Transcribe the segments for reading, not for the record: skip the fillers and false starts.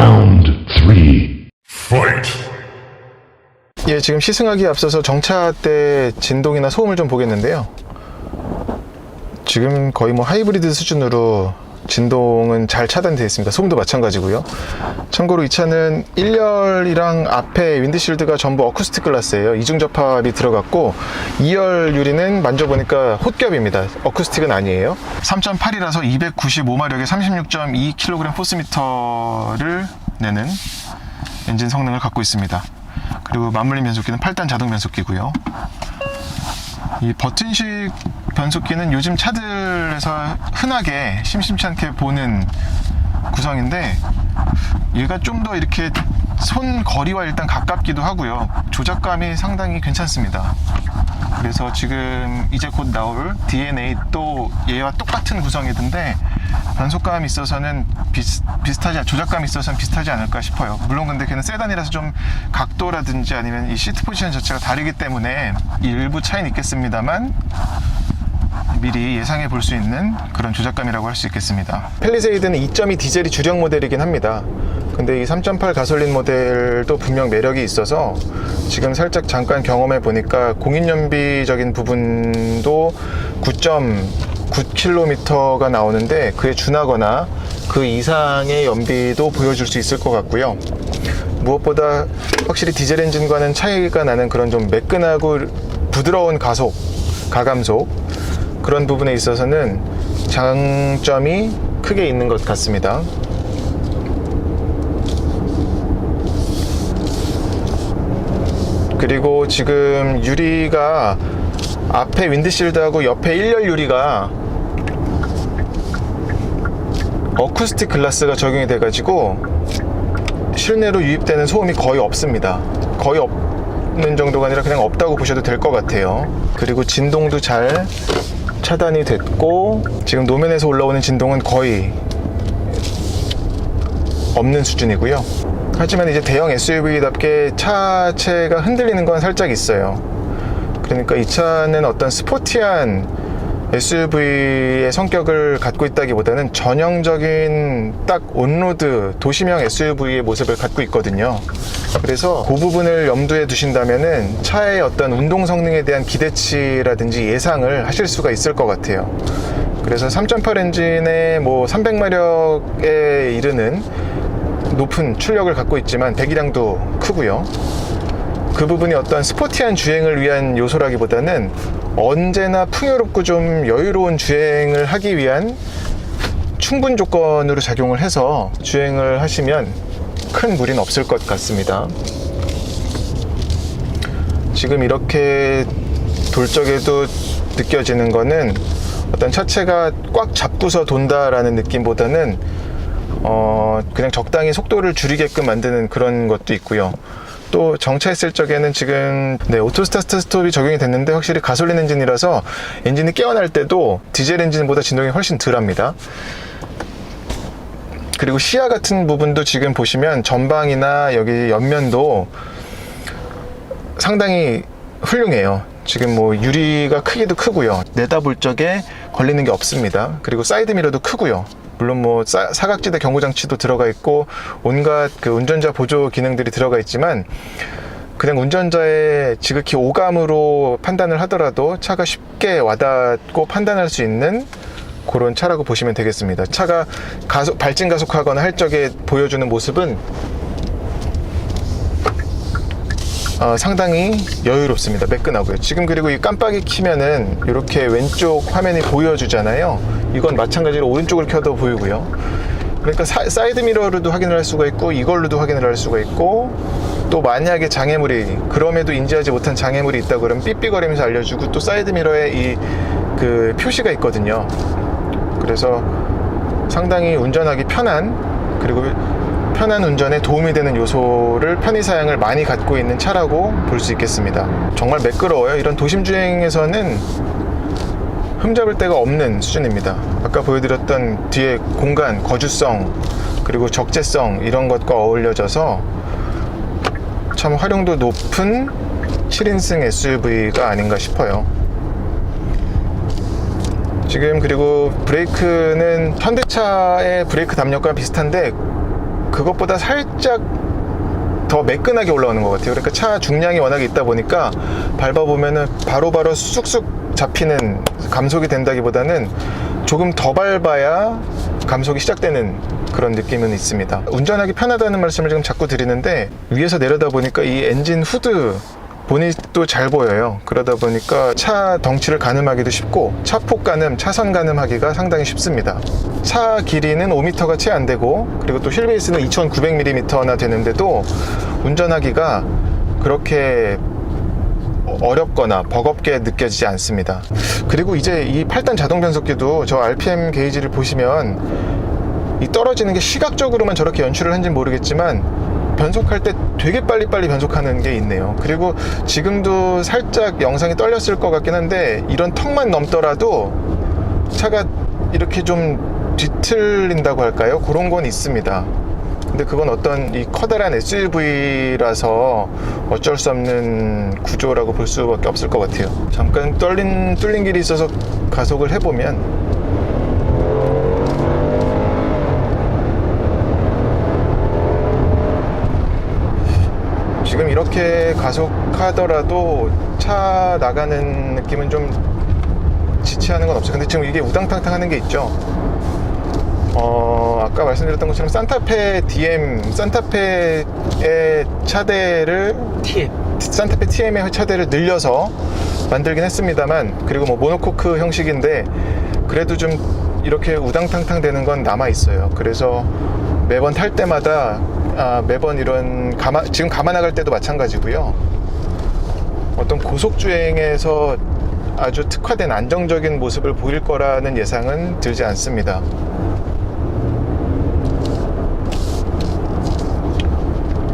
Round 3. Fight. 예, 지금 시승하기에 앞서서 정차 때 진동이나 소음을 좀 보겠는데요. 지금 거의 뭐 하이브리드 수준으로 진동은 잘 차단되어 있습니다. 소음도 마찬가지고요. 참고로 이 차는 1열이랑 앞에 윈드실드가 전부 어쿠스틱 글라스예요. 이중 접합이 들어갔고 2열 유리는 만져보니까 홑겹입니다. 어쿠스틱은 아니에요. 3.8이라서 295마력에 36.2kg 포스미터를 내는 엔진 성능을 갖고 있습니다. 그리고 맞물림 변속기는 8단 자동 변속기고요. 이 버튼식 변속기는 요즘 차들에서 흔하게 심심치 않게 보는 구성인데, 얘가 좀 더 이렇게 손 거리와 일단 가깝기도 하고요. 조작감이 상당히 괜찮습니다. 그래서 지금 이제 곧 나올 DNA 도 얘와 똑같은 구성이던데 변속감이 있어서는 조작감이 있어서는 비슷하지 않을까 싶어요. 물론 근데 걔는 세단이라서 좀 각도라든지 아니면 이 시트 포지션 자체가 다르기 때문에 일부 차이는 있겠습니다만 미리 예상해 볼 수 있는 그런 조작감이라고 할 수 있겠습니다. 팰리세이드는 2.2 디젤이 주력 모델이긴 합니다. 근데 이 3.8 가솔린 모델도 분명 매력이 있어서 지금 살짝 잠깐 경험해 보니까 공인연비적인 부분도 9.9km가 나오는데 그에 준하거나 그 이상의 연비도 보여줄 수 있을 것 같고요. 무엇보다 확실히 디젤 엔진과는 차이가 나는 그런 좀 매끈하고 부드러운 가속, 가감속, 그런 부분에 있어서는 장점이 크게 있는 것 같습니다. 그리고 지금 유리가 앞에 윈드실드하고 옆에 1열 유리가 어쿠스틱 글라스가 적용이 돼가지고 실내로 유입되는 소음이 거의 없습니다. 거의 없는 정도가 아니라 그냥 없다고 보셔도 될 것 같아요. 그리고 진동도 잘 차단이 됐고 지금 노면에서 올라오는 진동은 거의 없는 수준이고요. 하지만 이제 대형 SUV답게 차체가 흔들리는 건 살짝 있어요. 그러니까 이 차는 어떤 스포티한 SUV의 성격을 갖고 있다기보다는 전형적인 딱 온로드 도시명 SUV의 모습을 갖고 있거든요. 그래서 그 부분을 염두에 두신다면은 차의 어떤 운동 성능에 대한 기대치라든지 예상을 하실 수가 있을 것 같아요. 그래서 3.8 엔진에 뭐 300마력에 이르는 높은 출력을 갖고 있지만 배기량도 크고요. 그 부분이 어떤 스포티한 주행을 위한 요소라기보다는 언제나 풍요롭고 좀 여유로운 주행을 하기 위한 충분 조건으로 작용을 해서 주행을 하시면 큰 무리는 없을 것 같습니다. 지금 이렇게 돌적에도 느껴지는 거는 어떤 차체가 꽉 잡고서 돈다라는 느낌보다는 그냥 적당히 속도를 줄이게끔 만드는 그런 것도 있고요. 또 정차했을 적에는 지금 오토 스타트 스톱이 적용이 됐는데 확실히 가솔린 엔진이라서 엔진이 깨어날 때도 디젤 엔진보다 진동이 훨씬 덜합니다. 그리고 시야 같은 부분도 지금 보시면 전방이나 여기 옆면도 상당히 훌륭해요. 지금 뭐 유리가 크기도 크고요. 내다볼 적에 걸리는 게 없습니다. 그리고 사이드미러도 크고요. 물론 뭐 사각지대 경고장치도 들어가 있고 온갖 그 운전자 보조 기능들이 들어가 있지만 그냥 운전자의 지극히 오감으로 판단을 하더라도 차가 쉽게 와닿고 판단할 수 있는 그런 차라고 보시면 되겠습니다. 차가 발진 가속하거나 할 적에 보여주는 모습은 상당히 여유롭습니다. 매끈하고요. 지금 그리고 이 깜빡이 키면은 이렇게 왼쪽 화면이 보여주잖아요. 이건 마찬가지로 오른쪽을 켜도 보이고요. 그러니까 사이드 미러로도 확인을 할 수가 있고 이걸로도 확인을 할 수가 있고 또 만약에 장애물이 그럼에도 인지하지 못한 장애물이 있다 그러면 삐삐거리면서 알려주고 또 사이드 미러에 이 그 표시가 있거든요. 그래서 상당히 운전하기 편한 그리고 편한 운전에 도움이 되는 요소를 편의 사양을 많이 갖고 있는 차라고 볼 수 있겠습니다. 정말 매끄러워요. 이런 도심 주행에서는 흠잡을 데가 없는 수준입니다. 아까 보여드렸던 뒤에 공간, 거주성, 그리고 적재성 이런 것과 어울려져서 참 활용도 높은 7인승 SUV가 아닌가 싶어요. 지금 그리고 브레이크는 현대차의 브레이크 담력과 비슷한데 그것보다 살짝 더 매끈하게 올라오는 것 같아요. 그러니까 차 중량이 워낙에 있다 보니까 밟아보면은 바로바로 쑥쑥 잡히는 감속이 된다기보다는 조금 더 밟아야 감속이 시작되는 그런 느낌은 있습니다. 운전하기 편하다는 말씀을 지금 자꾸 드리는데, 위에서 내려다 보니까 이 엔진 후드 보닛도 잘 보여요. 그러다 보니까 차 덩치를 가늠하기도 쉽고 차폭 가늠, 차선 가늠하기가 상당히 쉽습니다. 차 길이는 5m가 채 안 되고, 그리고 또 휠베이스는 2900mm나 되는데도 운전하기가 그렇게 어렵거나 버겁게 느껴지지 않습니다. 그리고 이제 이 8단 자동 변속기도 저 RPM 게이지를 보시면 이 떨어지는 게 시각적으로만 저렇게 연출을 한지는 모르겠지만 변속할 때 되게 빨리빨리 변속하는 게 있네요. 그리고 지금도 살짝 영상이 떨렸을 것 같긴 한데, 이런 턱만 넘더라도 차가 이렇게 좀 뒤틀린다고 할까요? 그런 건 있습니다. 근데 그건 어떤 이 커다란 SUV라서 어쩔 수 없는 구조라고 볼 수밖에 없을 것 같아요. 잠깐 뚫린 길이 있어서 가속을 해보면 지금 이렇게 가속하더라도 차 나가는 느낌은 좀 지체하는 건 없어요. 근데 지금 이게 우당탕탕 하는 게 있죠. 아까 말씀드렸던 것처럼 산타페 DM, 산타페의 차대를 산타페 TM의 차대를 늘려서 만들긴 했습니다만, 그리고 뭐 모노코크 형식인데 그래도 좀 이렇게 우당탕탕 되는 건 남아 있어요. 그래서 매번 탈 때마다 매번 이런 지금 가마 나갈 때도 마찬가지고요. 어떤 고속주행에서 아주 특화된 안정적인 모습을 보일 거라는 예상은 들지 않습니다.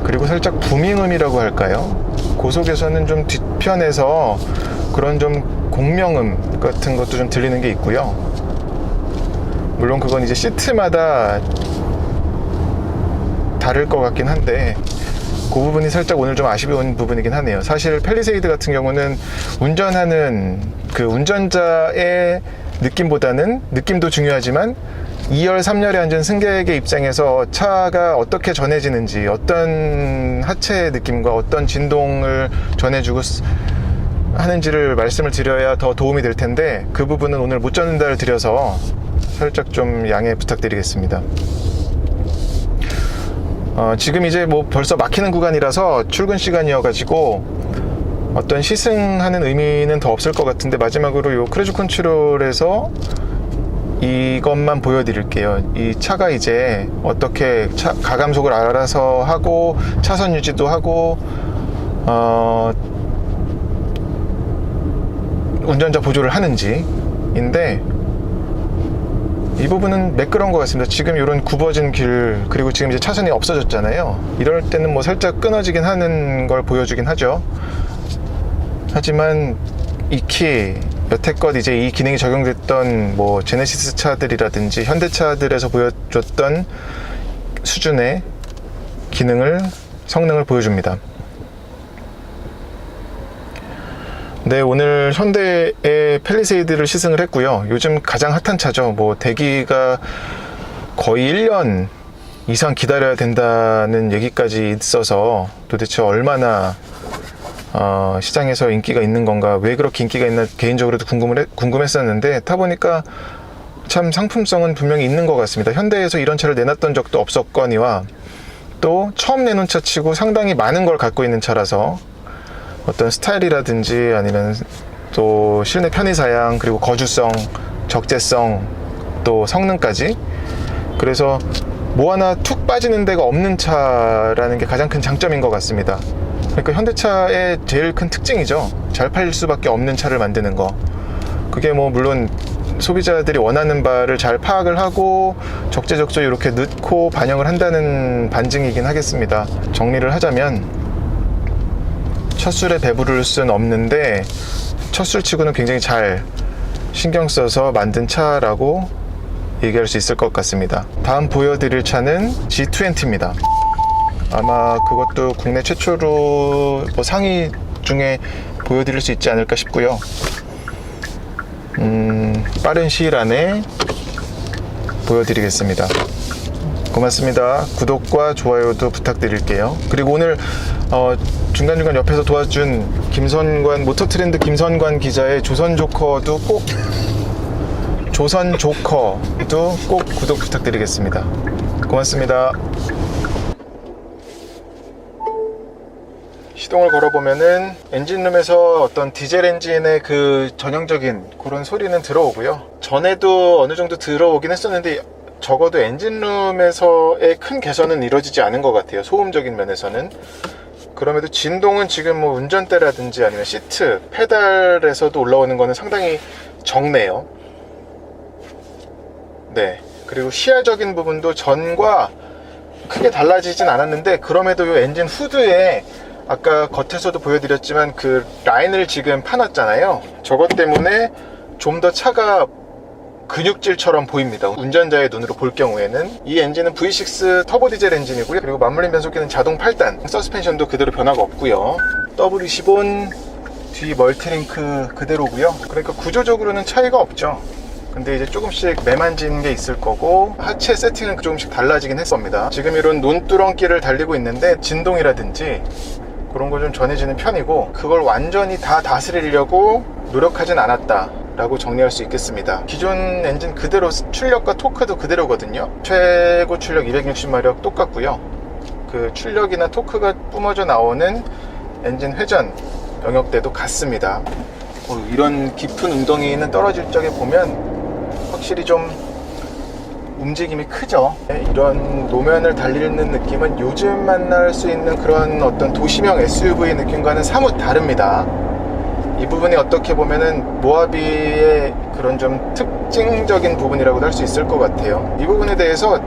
그리고 살짝 부밍음이라고 할까요? 고속에서는 좀 뒤편에서 그런 좀 공명음 같은 것도 좀 들리는 게 있고요. 물론 그건 이제 시트마다 다를 것 같긴 한데, 그 부분이 살짝 오늘 좀 아쉬운 부분이긴 하네요. 사실 팰리세이드 같은 경우는 운전하는 그 운전자의 느낌보다는, 느낌도 중요하지만 2열, 3열에 앉은 승객의 입장에서 차가 어떻게 전해지는지, 어떤 하체의 느낌과 어떤 진동을 전해주고 하는지를 말씀을 드려야 더 도움이 될 텐데, 그 부분은 오늘 못 전달을 드려서 살짝 좀 양해 부탁드리겠습니다. 지금 이제 뭐 벌써 막히는 구간이라서 출근 시간이어가지고 어떤 시승하는 의미는 더 없을 것 같은데, 마지막으로 요 크루즈 컨트롤에서 이것만 보여드릴게요. 이 차가 이제 어떻게 가감속을 알아서 하고 차선 유지도 하고 운전자 보조를 하는지인데, 이 부분은 매끄러운 것 같습니다. 지금 이런 굽어진 길, 그리고 지금 이제 차선이 없어졌잖아요. 이럴 때는 뭐 살짝 끊어지긴 하는 걸 보여주긴 하죠. 하지만 이 여태껏 이제 이 기능이 적용됐던 뭐 제네시스 차들이라든지 현대차들에서 보여줬던 수준의 성능을 보여줍니다. 네, 오늘 현대의 팰리세이드를 시승을 했고요. 요즘 가장 핫한 차죠. 뭐 대기가 거의 1년 이상 기다려야 된다는 얘기까지 있어서 도대체 얼마나 시장에서 인기가 있는 건가, 왜 그렇게 인기가 있나 개인적으로도 궁금했었는데, 타보니까 참 상품성은 분명히 있는 것 같습니다. 현대에서 이런 차를 내놨던 적도 없었거니와, 또 처음 내놓은 차 치고 상당히 많은 걸 갖고 있는 차라서 어떤 스타일이라든지 아니면 또 실내 편의사양, 그리고 거주성, 적재성, 또 성능까지, 그래서 뭐 하나 툭 빠지는 데가 없는 차라는 게 가장 큰 장점인 것 같습니다. 그러니까 현대차의 제일 큰 특징이죠. 잘 팔릴 수밖에 없는 차를 만드는 거. 그게 뭐 물론 소비자들이 원하는 바를 잘 파악을 하고 적재적소에 이렇게 넣고 반영을 한다는 반증이긴 하겠습니다. 정리를 하자면, 첫술에 배부를 순 없는데 첫술치고는 굉장히 잘 신경 써서 만든 차라고 얘기할 수 있을 것 같습니다. 다음 보여드릴 차는 G20입니다. 아마 그것도 국내 최초로 뭐 상위 중에 보여드릴 수 있지 않을까 싶고요. 빠른 시일 안에 보여드리겠습니다. 고맙습니다. 구독과 좋아요도 부탁드릴게요. 그리고 오늘 중간중간 옆에서 도와준 김선관, 모터트렌드 김선관 기자의 조선조커도 꼭 구독 부탁드리겠습니다. 고맙습니다. 시동을 걸어보면은 엔진룸에서 어떤 디젤 엔진의 그 전형적인 그런 소리는 들어오고요. 전에도 어느 정도 들어오긴 했었는데 적어도 엔진룸에서의 큰 개선은 이루어지지 않은 것 같아요. 소음적인 면에서는. 그럼에도 진동은 지금 뭐 운전대라든지 아니면 시트, 페달에서도 올라오는 거는 상당히 적네요. 네. 그리고 시야적인 부분도 전과 크게 달라지진 않았는데, 그럼에도 이 엔진 후드에 아까 겉에서도 보여드렸지만 그 라인을 지금 파놨잖아요. 저것 때문에 좀 더 차가 근육질처럼 보입니다. 운전자의 눈으로 볼 경우에는. 이 엔진은 V6 터보 디젤 엔진이고요. 그리고 맞물림 변속기는 자동 8단, 서스펜션도 그대로 변화가 없고요. W15 뒤 멀티링크 그대로고요. 그러니까 구조적으로는 차이가 없죠. 근데 이제 조금씩 매만진 게 있을 거고, 하체 세팅은 조금씩 달라지긴 했습니다. 지금 이런 논두렁길을 달리고 있는데 진동이라든지 그런 거 좀 전해지는 편이고, 그걸 완전히 다 다스리려고 노력하진 않았다 라고 정리할 수 있겠습니다. 기존 엔진 그대로 출력과 토크도 그대로거든요. 최고 출력 260마력 똑같고요. 그 출력이나 토크가 뿜어져 나오는 엔진 회전 영역대도 같습니다. 이런 깊은 웅덩이는 떨어질 적에 보면 확실히 좀 움직임이 크죠. 이런 노면을 달리는 느낌은 요즘 만날 수 있는 그런 어떤 도시형 SUV 느낌과는 사뭇 다릅니다. 이 부분이 어떻게 보면은 모하비의 그런 좀 특징적인 부분이라고도 할 수 있을 것 같아요. 이 부분에 대해서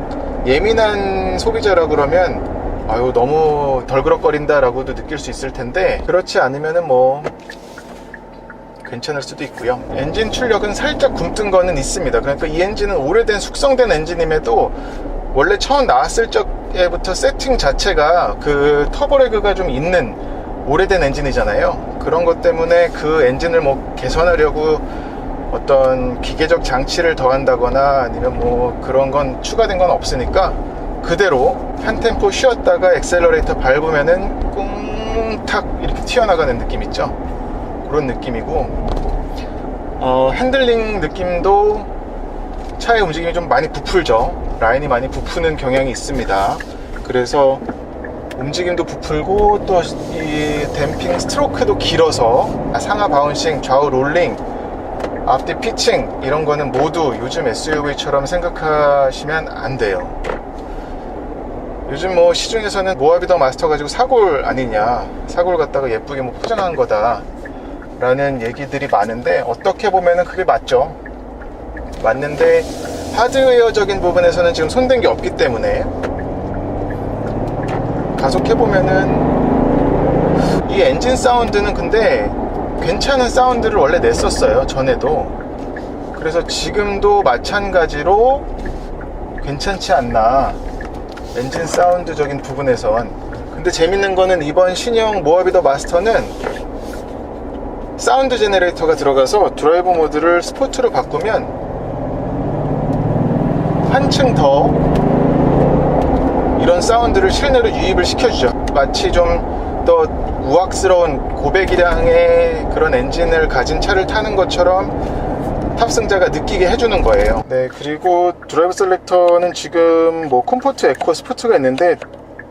예민한 소비자라 그러면 아유 너무 덜그럭거린다 라고도 느낄 수 있을 텐데, 그렇지 않으면은 뭐 괜찮을 수도 있고요. 엔진 출력은 살짝 굼뜬 거는 있습니다. 그러니까 이 엔진은 오래된 숙성된 엔진임에도 원래 처음 나왔을 적에부터 세팅 자체가 그 터보레그가 좀 있는 오래된 엔진이잖아요. 그런 것 때문에 그 엔진을 뭐 개선하려고 어떤 기계적 장치를 더한다거나 아니면 뭐 그런 건 추가된 건 없으니까 그대로 한 템포 쉬었다가 엑셀러레이터 밟으면은 꿍탁 이렇게 튀어나가는 느낌 있죠. 그런 느낌이고, 핸들링 느낌도 차의 움직임이 좀 많이 부풀죠. 라인이 많이 부푸는 경향이 있습니다. 그래서 움직임도 부풀고 또 이 댐핑 스트로크도 길어서 상하 바운싱, 좌우 롤링, 앞뒤 피칭 이런 거는 모두 요즘 SUV처럼 생각하시면 안 돼요. 요즘 뭐 시중에서는 모하비 더 마스터 가지고 사골 아니냐, 사골 갖다가 예쁘게 뭐 포장한 거다 라는 얘기들이 많은데, 어떻게 보면은 그게 맞죠. 맞는데 하드웨어적인 부분에서는 지금 손댄 게 없기 때문에 가속해보면은 이 엔진 사운드는 근데 괜찮은 사운드를 원래 냈었어요, 전에도. 그래서 지금도 마찬가지로 괜찮지 않나, 엔진 사운드적인 부분에선. 근데 재밌는 거는 이번 신형 모하비 더 마스터는 사운드 제너레이터가 들어가서 드라이브 모드를 스포트로 바꾸면 한층 더 이런 사운드를 실내로 유입을 시켜주죠. 마치 좀 더 우악스러운 고배기량의 그런 엔진을 가진 차를 타는 것처럼 탑승자가 느끼게 해주는 거예요. 네, 그리고 드라이브 셀렉터는 지금 뭐 콤포트, 에코, 스포츠가 있는데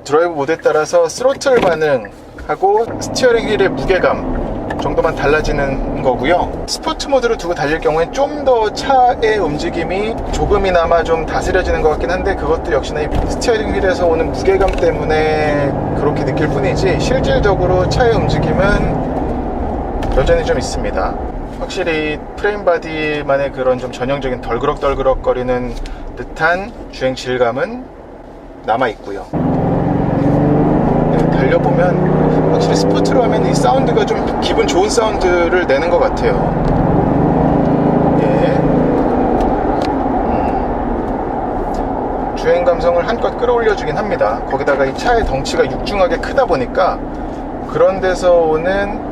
드라이브 모드에 따라서 스로틀 반응하고 스티어링 휠의 무게감 정도만 달라지는 거고요. 스포츠 모드로 두고 달릴 경우엔 좀 더 차의 움직임이 조금이나마 좀 다스려지는 것 같긴 한데, 그것도 역시나 이 스티어링 휠에서 오는 무게감 때문에 그렇게 느낄 뿐이지 실질적으로 차의 움직임은 여전히 좀 있습니다. 확실히 프레임 바디만의 그런 좀 전형적인 덜그럭덜그럭 거리는 듯한 주행 질감은 남아있고요. 네, 달려보면 확실히 스포츠로 하면 이 사운드가 좀 기분 좋은 사운드를 내는 것 같아요. 주행 감성을 한껏 끌어올려주긴 합니다. 거기다가 이 차의 덩치가 육중하게 크다 보니까 그런 데서 오는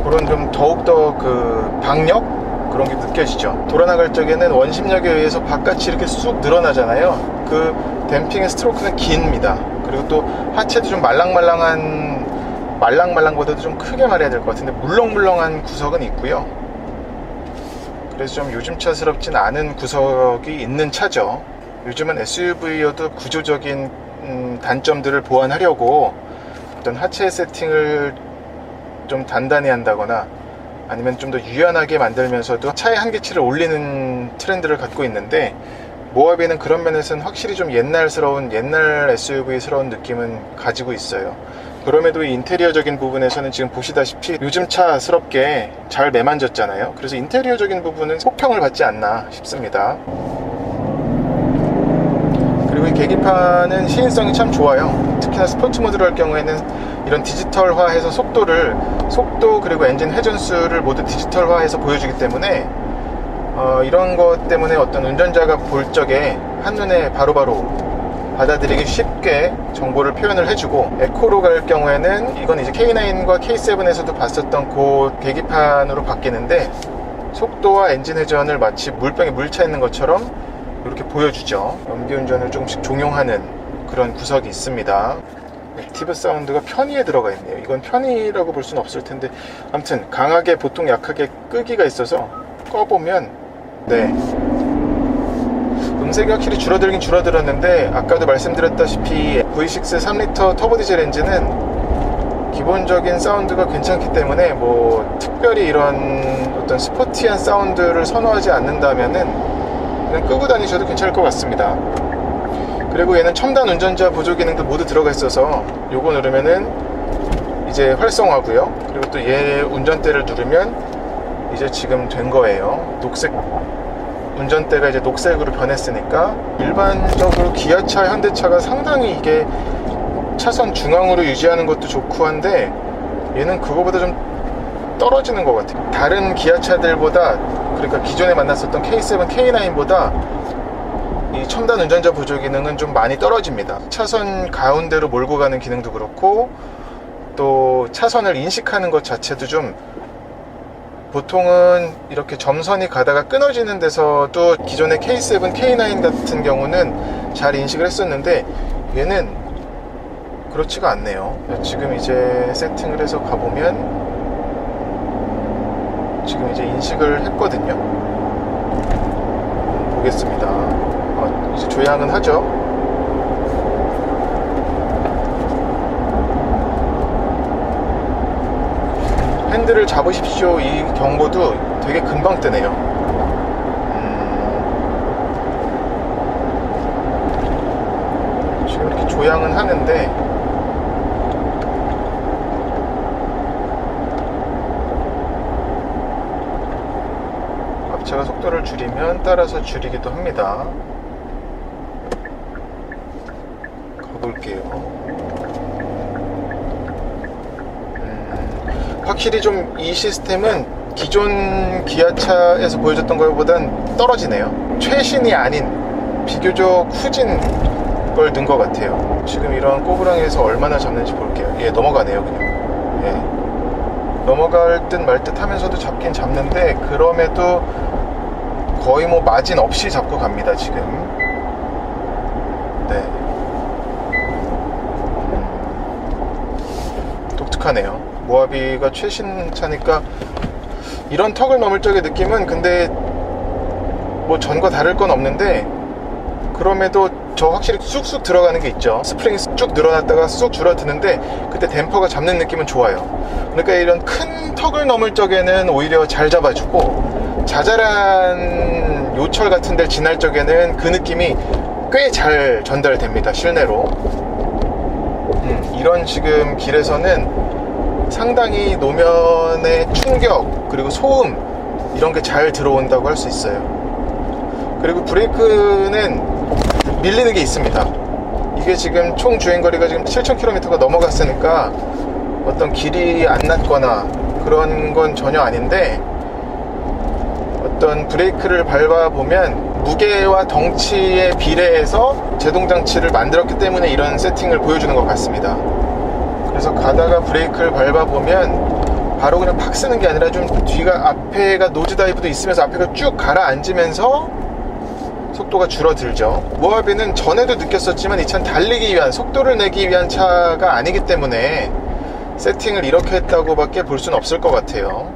그런 좀 더욱더 그 박력? 그런 게 느껴지죠. 돌아나갈 적에는 원심력에 의해서 바깥이 이렇게 쑥 늘어나잖아요. 그 댐핑의 스트로크는 깁니다. 그리고 또 하체도 좀 말랑말랑보다도 좀 크게 말해야 될 것 같은데 물렁물렁한 구석은 있고요. 그래서 좀 요즘 차스럽진 않은 구석이 있는 차죠. 요즘은 SUV여도 구조적인 단점들을 보완하려고 어떤 하체 세팅을 좀 단단히 한다거나 아니면 좀 더 유연하게 만들면서도 차의 한계치를 올리는 트렌드를 갖고 있는데, 모하비는 그런 면에서는 확실히 좀 옛날 SUV스러운 느낌은 가지고 있어요. 그럼에도 이 인테리어적인 부분에서는 지금 보시다시피 요즘 차스럽게 잘 매만졌잖아요. 그래서 인테리어적인 부분은 호평을 받지 않나 싶습니다. 그리고 이 계기판은 시인성이 참 좋아요. 특히나 스포츠 모드로 할 경우에는 이런 디지털화해서 속도 그리고 엔진 회전수를 모두 디지털화해서 보여주기 때문에 이런 것 때문에 어떤 운전자가 볼 적에 한눈에 바로바로 받아들이기 쉽게 정보를 표현을 해주고, 에코로 갈 경우에는 이건 이제 K9과 K7에서도 봤었던 그 계기판으로 바뀌는데 속도와 엔진 회전을 마치 물병에 물 차 있는 것처럼 이렇게 보여주죠. 연기운전을 조금씩 종용하는 그런 구석이 있습니다. 액티브 사운드가 편의에 들어가 있네요. 이건 편의라고 볼 수는 없을 텐데, 아무튼 강하게 보통 약하게 끄기가 있어서 꺼보면 음색이 확실히 줄어들긴 줄어들었는데, 아까도 말씀드렸다시피 V6 3리터 터보 디젤 엔진은 기본적인 사운드가 괜찮기 때문에 뭐 특별히 이런 어떤 스포티한 사운드를 선호하지 않는다면은 그냥 끄고 다니셔도 괜찮을 것 같습니다. 그리고 얘는 첨단 운전자 보조 기능도 모두 들어가 있어서 요거 누르면은 이제 활성화고요. 그리고 또 얘 운전대를 누르면 이제 지금 된 거예요. 녹색 운전대가 이제 녹색으로 변했으니까, 일반적으로 기아차, 현대차가 상당히 이게 차선 중앙으로 유지하는 것도 좋고 한데 얘는 그거보다 좀 떨어지는 것 같아요. 다른 기아차들보다, 그러니까 기존에 만났었던 K7, K9보다 이 첨단 운전자 보조 기능은 좀 많이 떨어집니다. 차선 가운데로 몰고 가는 기능도 그렇고, 또 차선을 인식하는 것 자체도 좀, 보통은 이렇게 점선이 가다가 끊어지는 데서도 기존의 K7, K9 같은 경우는 잘 인식을 했었는데 얘는 그렇지가 않네요. 지금 이제 세팅을 해서 가보면 지금 이제 인식을 했거든요. 보겠습니다. 이제 조향은 하죠. 핸들을 잡으십시오 이 경고도 되게 금방 뜨네요. 지금 이렇게 조향은 하는데 앞차가 속도를 줄이면 따라서 줄이기도 합니다. 가볼게요. 확실히 좀 이 시스템은 기존 기아차에서 보여줬던 것보단 떨어지네요. 최신이 아닌 비교적 후진 걸 넣은 것 같아요. 지금 이런 꼬부랑에서 얼마나 잡는지 볼게요. 예, 넘어가네요 그냥. 예. 넘어갈 듯 말 듯 하면서도 잡긴 잡는데, 그럼에도 거의 뭐 마진 없이 잡고 갑니다 지금. 네. 독특하네요. 모하비가 최신 차니까 이런 턱을 넘을 적의 느낌은 근데 뭐 전과 다를 건 없는데, 그럼에도 저 확실히 쑥쑥 들어가는 게 있죠. 스프링이 쭉 늘어났다가 쑥 줄어드는데 그때 댐퍼가 잡는 느낌은 좋아요. 그러니까 이런 큰 턱을 넘을 적에는 오히려 잘 잡아주고, 자잘한 요철 같은 데를 지날 적에는 그 느낌이 꽤 잘 전달됩니다 실내로. 이런 지금 길에서는 상당히 노면의 충격 그리고 소음 이런 게 잘 들어온다고 할 수 있어요. 그리고 브레이크는 밀리는 게 있습니다. 이게 지금 총 주행거리가 지금 7,000km가 넘어갔으니까 어떤 길이 안 났거나 그런 건 전혀 아닌데, 어떤 브레이크를 밟아보면 무게와 덩치에 비례해서 제동장치를 만들었기 때문에 이런 세팅을 보여주는 것 같습니다. 그래서 가다가 브레이크를 밟아보면 바로 그냥 팍 쓰는 게 아니라 좀 뒤가, 앞에가 노즈다이브도 있으면서 앞에가 쭉 가라앉으면서 속도가 줄어들죠. 모하비는 전에도 느꼈었지만 이 차는 달리기 위한, 속도를 내기 위한 차가 아니기 때문에 세팅을 이렇게 했다고 밖에 볼 수는 없을 것 같아요.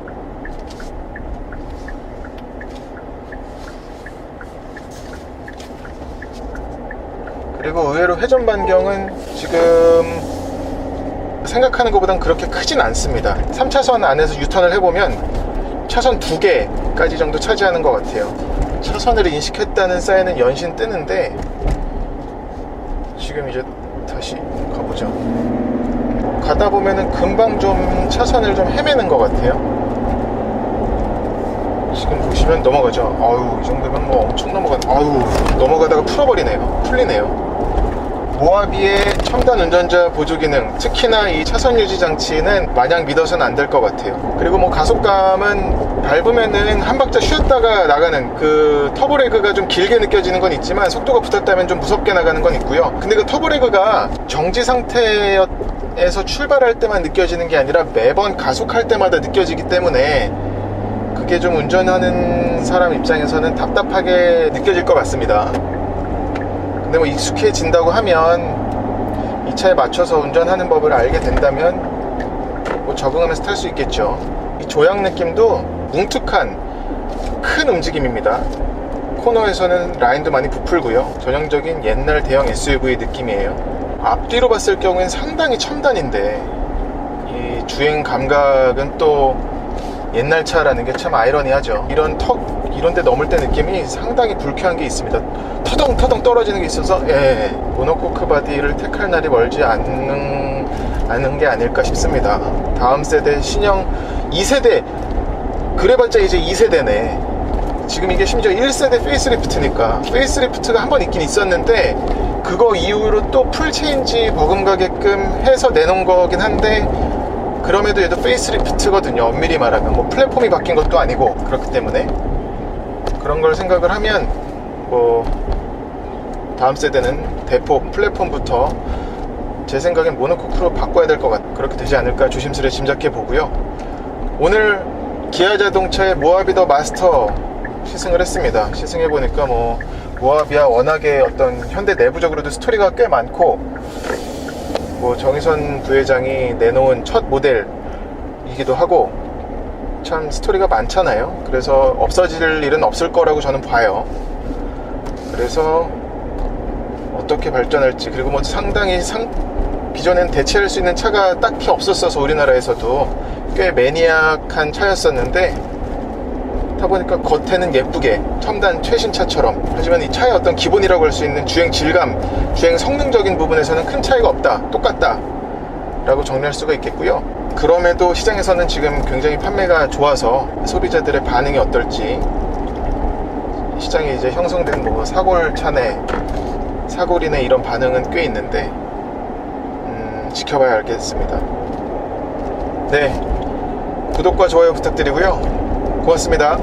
그리고 의외로 회전 반경은 지금 생각하는 것보단 그렇게 크진 않습니다. 3차선 안에서 유턴을 해보면 차선 2개까지 정도 차지하는 것 같아요. 차선을 인식했다는 사인은 연신 뜨는데 지금 이제 다시 가보죠. 가다 보면은 금방 좀 차선을 좀 헤매는 것 같아요. 지금 보시면 넘어가죠. 아유, 이 정도면 뭐 엄청 넘어가다가 풀리네요. 모하비의 첨단 운전자 보조 기능, 특히나 이 차선 유지 장치는 마냥 믿어서는 안 될 것 같아요. 그리고 뭐 가속감은 밟으면은 한 박자 쉬었다가 나가는 그 터보레그가 좀 길게 느껴지는 건 있지만 속도가 붙었다면 좀 무섭게 나가는 건 있고요. 근데 그 터보레그가 정지 상태에서 출발할 때만 느껴지는 게 아니라 매번 가속할 때마다 느껴지기 때문에 그게 좀 운전하는 사람 입장에서는 답답하게 느껴질 것 같습니다. 근데 뭐 익숙해진다고 하면 이 차에 맞춰서 운전하는 법을 알게 된다면 뭐 적응하면서 탈 수 있겠죠. 이 조향 느낌도 뭉툭한 큰 움직임입니다. 코너에서는 라인도 많이 부풀고요. 전형적인 옛날 대형 SUV 느낌이에요. 앞뒤로 봤을 경우엔 상당히 첨단인데 이 주행 감각은 또 옛날 차라는 게 참 아이러니하죠. 이런 데 넘을 때 느낌이 상당히 불쾌한 게 있습니다. 터덩터덩 떨어지는 게 있어서 모노코크 바디를 택할 날이 멀지 않은 게 아닐까 싶습니다. 다음 세대 신형 2세대, 그래봤자 이제 2세대네. 지금 이게 심지어 1세대 페이스리프트니까, 페이스리프트가 한 번 있긴 있었는데 그거 이후로 또 풀체인지 버금가게끔 해서 내놓은 거긴 한데 그럼에도 얘도 페이스리프트거든요. 엄밀히 말하면 뭐 플랫폼이 바뀐 것도 아니고. 그렇기 때문에 그런 걸 생각을 하면 뭐 다음 세대는 대폭 플랫폼부터 제 생각엔 모노코크로 바꿔야 될 것 같아요. 그렇게 되지 않을까 조심스레 짐작해 보고요. 오늘 기아 자동차의 모하비 더 마스터 시승을 했습니다. 시승해 보니까 뭐 모하비야 워낙에 어떤 현대 내부적으로도 스토리가 꽤 많고, 뭐 정의선 부회장이 내놓은 첫 모델이기도 하고 참 스토리가 많잖아요. 그래서 없어질 일은 없을 거라고 저는 봐요. 그래서 어떻게 발전할지, 그리고 뭐 상당히 기존엔 대체할 수 있는 차가 딱히 없었어서 우리나라에서도 꽤 매니악한 차였었는데 타보니까 겉에는 예쁘게 첨단 최신차처럼, 하지만 이 차의 어떤 기본이라고 할 수 있는 주행 질감, 주행 성능적인 부분에서는 큰 차이가 없다, 똑같다 라고 정리할 수가 있겠고요. 그럼에도 시장에서는 지금 굉장히 판매가 좋아서 소비자들의 반응이 어떨지, 시장에 이제 형성된 뭐 사골차네, 사골이네 이런 반응은 꽤 있는데 지켜봐야 알겠습니다. 네, 구독과 좋아요 부탁드리고요. 고맙습니다.